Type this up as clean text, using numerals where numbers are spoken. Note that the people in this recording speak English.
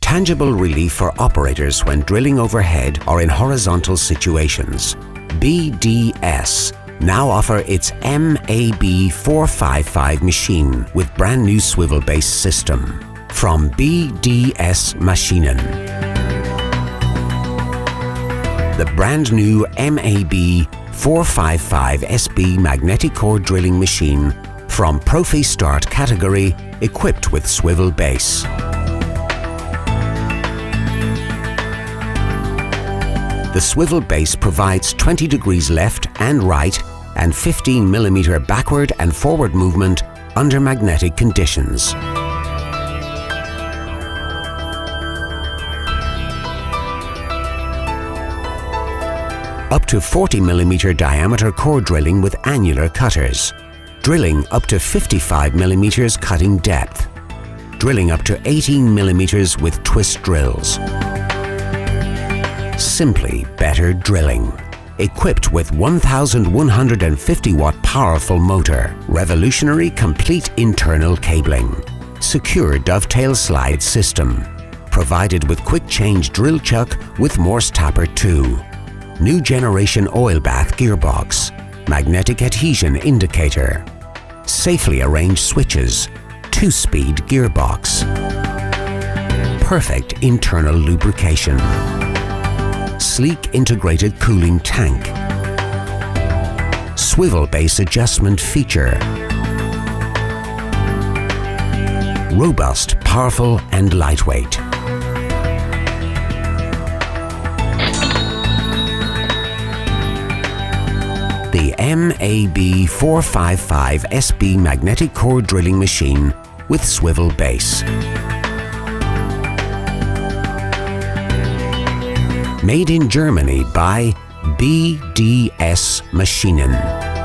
Tangible relief for operators when drilling overhead or in horizontal situations. BDS now offer its MAB 455 machine with brand new swivel-based system from BDS Maschinen. The brand new MAB 455 SB magnetic core drilling machine from Profi Start category, equipped with swivel base. The swivel base provides 20 degrees left and right and 15 mm backward and forward movement under magnetic conditions. Up to 40 mm diameter core drilling with annular cutters. Drilling up to 55 mm cutting depth. Drilling up to 18 mm with twist drills. Simply better drilling. Equipped with 1150 watt powerful motor, revolutionary complete internal cabling, secure dovetail slide system, provided with quick change drill chuck with Morse Tapper 2, new generation oil bath gearbox, magnetic adhesion indicator, safely arranged switches, 2-speed gearbox, perfect internal lubrication, sleek integrated cooling tank, swivel base adjustment feature, robust, powerful and lightweight. The MAB 455 SB magnetic core drilling machine with swivel base. Made in Germany by BDS Maschinen.